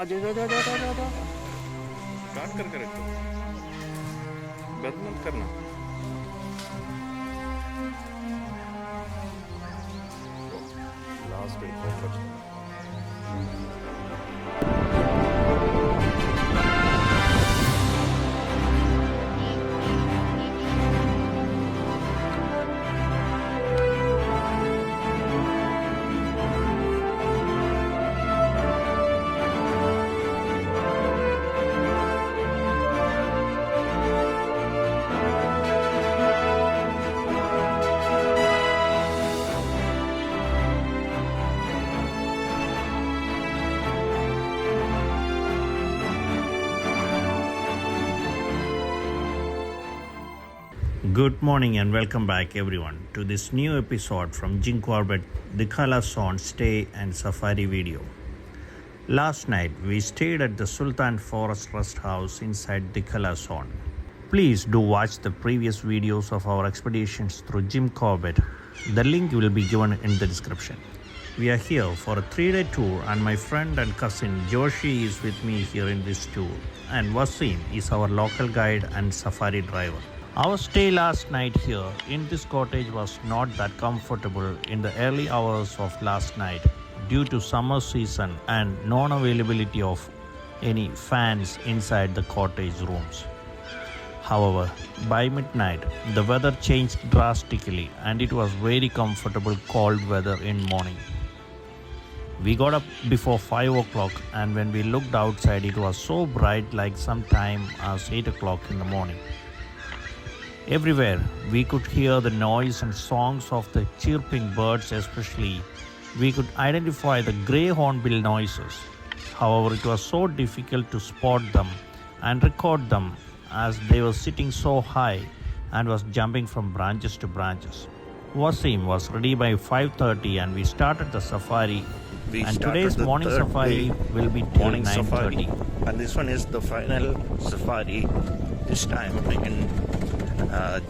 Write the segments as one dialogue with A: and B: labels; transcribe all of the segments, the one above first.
A: जा जा जा जा जा जा जा काट कर रखो, बंद मत करना। लास्ट एक और
B: Good morning and welcome back everyone to this new episode from Jim Corbet Tiger Reserve Stay and Safari video. Last night we stayed at the Sultan FRH rest house inside Tiger Reserve. Please do watch the previous videos of our expeditions through Jim Corbet. The link will be given in the description. We are here for a 3-day tour and my friend and cousin Joshi is with me here in this tour, and Wasim is our local guide and safari driver. Our stay last night here in this cottage was not that comfortable in the early hours of last night due to summer season and non-availability of any fans inside the cottage rooms. However, by midnight, the weather changed drastically and it was very comfortable cold weather in morning. We got up before 5 o'clock and when we looked outside it was so bright like sometime as 8 o'clock in the morning. Everywhere we could hear the noise and songs of the chirping birds, especially we could identify the grey hornbill noises. However, it was so difficult to spot them and record them as they were sitting so high and was jumping from branches to branches. Wasim was ready by 5:30 and we started the safari. And today's morning safari will be till 9:30.
A: And this one is the final safari. This time in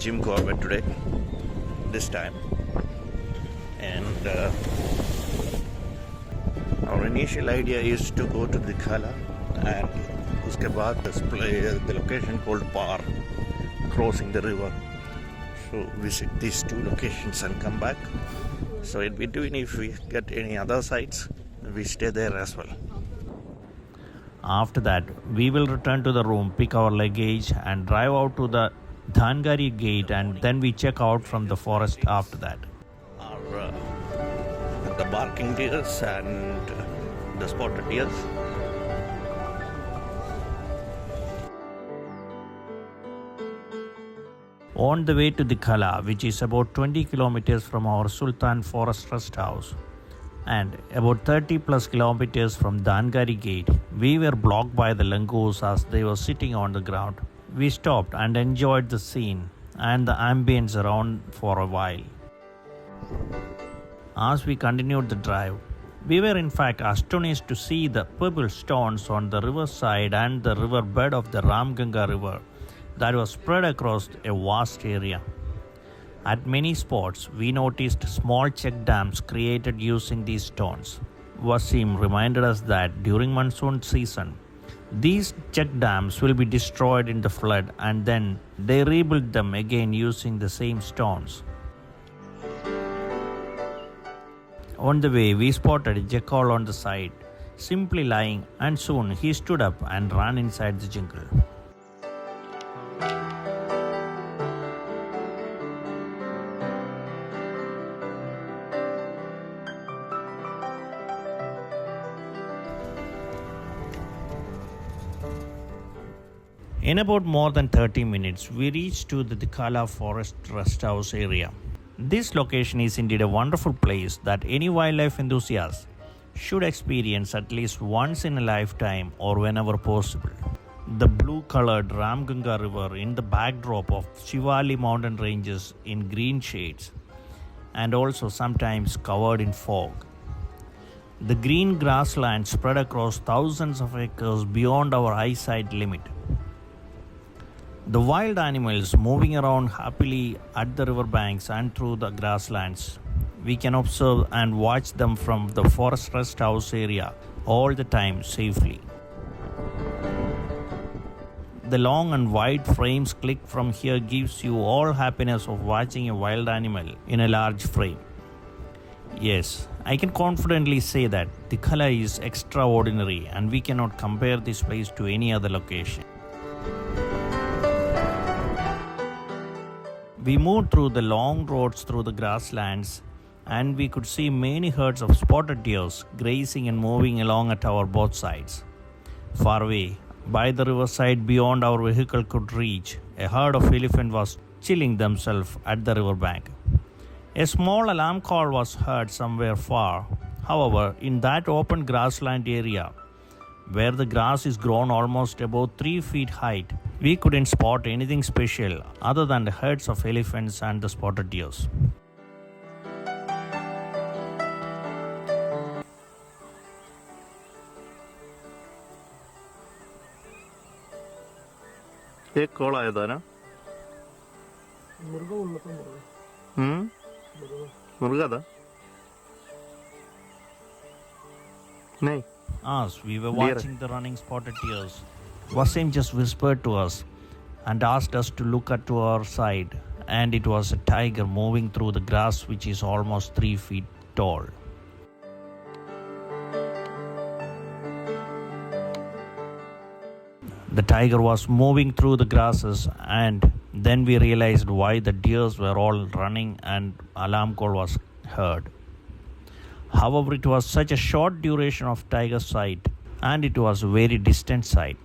A: Jim Corbet today. This time, and our initial idea is to go to the Khala and uske baad the location called Par, crossing the river. So visit these two locations and come back. So in between, if we get any other sites, we stay there as well.
B: After that, we will return to the room, pick our luggage and drive out to the Dhangari gate, and then we check out from the forest after that.
A: The barking deers and the spotted deers.
B: On the way to the Khala, which is about 20 kilometers from our Sultan Forest Rest House and about 30 plus kilometers from Dhangari gate, we were blocked by the Langurs as they were sitting on the ground. We stopped and enjoyed the scene and the ambience around for a while. As we continued the drive, we were in fact astonished to see the pebble stones on the riverside and the river bed of the Ramganga river that was spread across a vast area. At many spots, we noticed small check dams created using these stones. Wasim reminded us that during monsoon season, these check dams will be destroyed in the flood and then they rebuild them again using the same stones. On the way, we spotted a jackal on the side, simply lying, and soon he stood up and ran inside the jungle. In about more than 30 minutes, we reached to the Khala Forest Rest House area. This location is indeed a wonderful place that any wildlife enthusiast should experience at least once in a lifetime or whenever possible. The blue-colored Ramganga River in the backdrop of Shivali mountain ranges in green shades and also sometimes covered in fog. The green grassland spread across thousands of acres beyond our eyesight limit. The wild animals moving around happily at the riverbanks and through the grasslands. We can observe and watch them from the forest rest house area all the time safely. the long and wide frames clicked from here gives you all happiness of watching a wild animal in a large frame. Yes, I can confidently say that Tikhala is extraordinary and we cannot compare this place to any other location. We moved through the long roads through the grasslands and we could see many herds of spotted deers grazing and moving along at our both sides. Far away, by the riverside beyond our vehicle could reach, a herd of elephants was chilling themselves at the riverbank. A small alarm call was heard somewhere far. However, in that open grassland area, where the grass is grown almost above 3 feet height, we couldn't spot anything special other than the herds of elephants and the spotted deers.
A: एक call आया था ना मुर्गा था नहीं.
B: As we were watching the running spotted deers, Wasim just whispered to us and asked us to look at to our side, and it was a tiger moving through the grass which is almost 3 feet tall. The tiger was moving through the grasses, and then we realized why the deers were all running and alarm call was heard. However, it was such a short duration of tiger sight, and it was a very distant sight.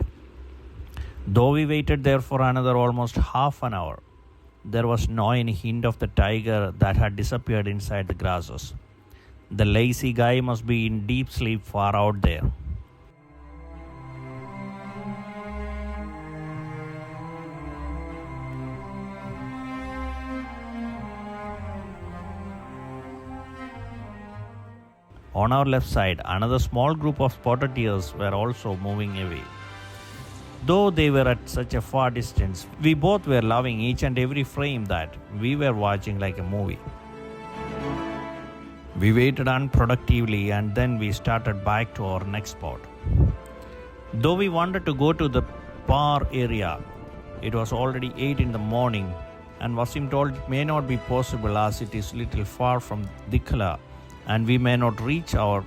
B: Though we waited there for another almost half an hour, there was no any hint of the tiger that had disappeared inside the grasses. The lazy guy must be in deep sleep far out there. On our left side, another small group of spotted deers were also moving away. Though they were at such a far distance, we both were loving each and every frame that we were watching like a movie. We waited unproductively and then we started back to our next spot. Though we wanted to go to the Par area, it was already 8 in the morning and Wasim told it may not be possible as it is little far from Dikhala and we may not reach our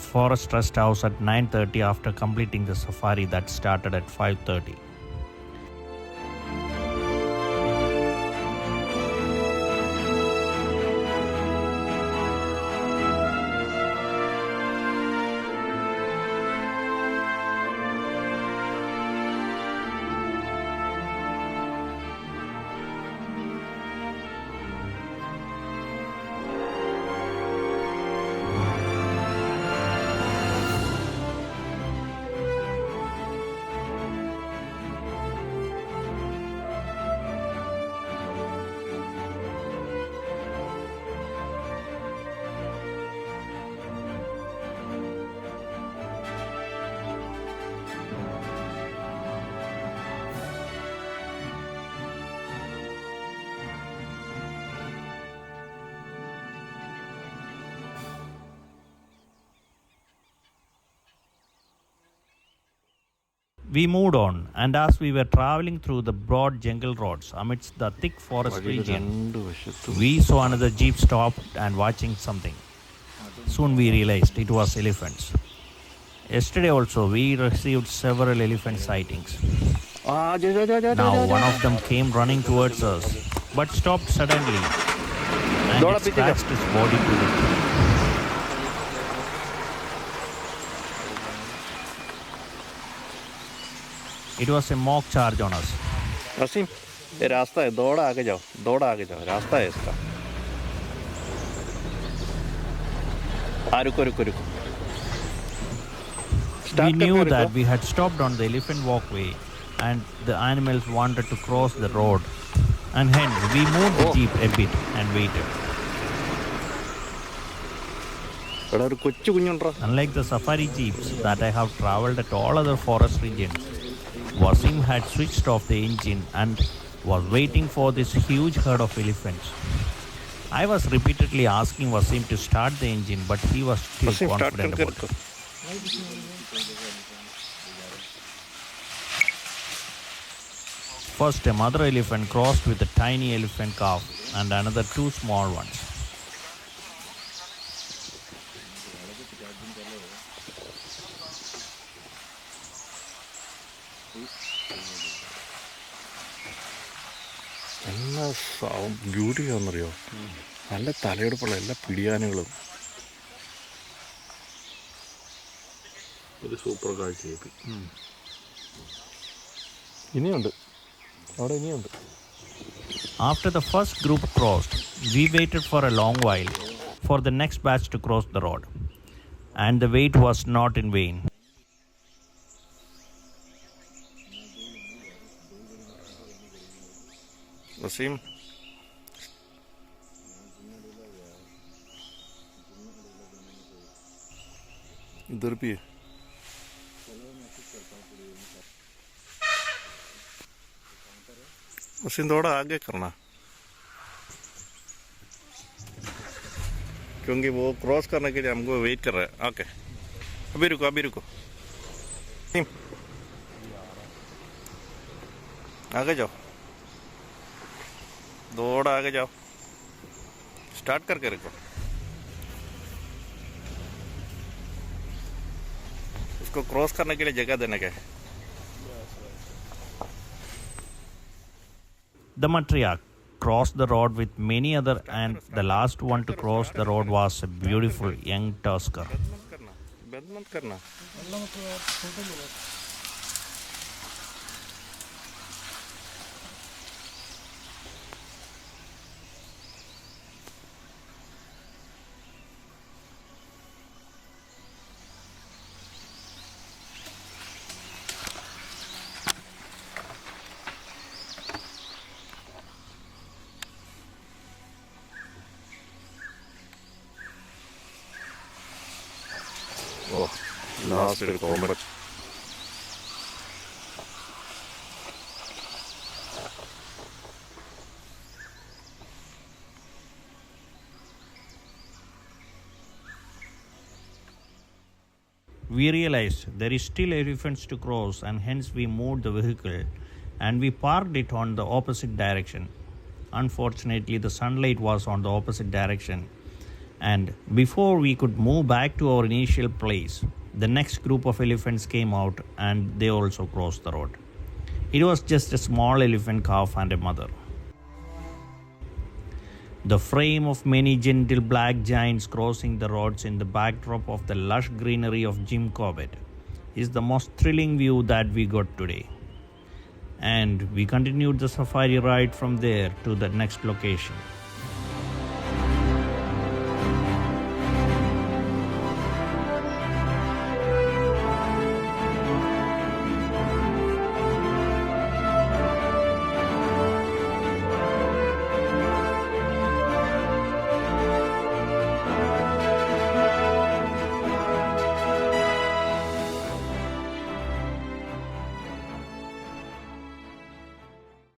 B: forest rest house at 9:30 after completing the safari that started at 5:30. We moved on, and as we were traveling through the broad jungle roads amidst the thick forest region, we saw another jeep stopped and watching something. Soon we realized it was elephants. Yesterday also we received several elephant sightings. Now one of them came running towards us, but stopped suddenly and it scratched its body to the tree. It was a mock charge on us.
A: Wasim, ये रास्ता है, दौड़ा आगे जाओ, रास्ता है इसका. रुको.
B: We knew that we had stopped on the elephant walkway and the animals wanted to cross the road, and hence we moved the jeep a bit and waited. Unlike the safari jeeps that I have traveled at all other forest regions, Wasim had switched off the engine and was waiting for this huge herd of elephants. I was repeatedly asking Wasim to start the engine, but he was still confident about it. First, a mother elephant crossed with a tiny elephant calf and another two small ones.
A: എന്നാ ബ്യൂട്ടിയാണെന്നറിയോ, നല്ല തലയെടുപ്പുള്ള എല്ലാ പിടിയാനകളും. ഒരു super കാഴ്ചയായി. ഇനിയുണ്ട് അവിടെ, ഇനിയുണ്ട്.
B: After the first group crossed, we waited for a long while for the next batch to cross the road. And the wait was not in vain.
A: Wasim, इधर भी है. वसीम थोड़ा आगे करना, क्योंकि वो क्रॉस करने के लिए हमको वेट कर रहा है. ओके, अभी रुको, अभी रुको. आगे जाओ, थोड़ा आगे जाओ. स्टार्ट करके रखो. उसको क्रॉस करने के लिए जगह देने का है.
B: The matriarch crossed the road with many other, and the last one to cross the road was a beautiful young tusker.
A: बंद मत करना. Oh, last little Corbett.
B: We realized there is still elephants to cross, and hence we moved the vehicle and we parked it on the opposite direction. Unfortunately, the sunlight was on the opposite direction, and before we could move back to our initial place, the next group of elephants came out and they also crossed the road. It was just a small elephant calf and a mother. The frame of many gentle black giants crossing the roads in the backdrop of the lush greenery of Jim Corbet is the most thrilling view that we got today. And we continued the safari ride from there to the next location.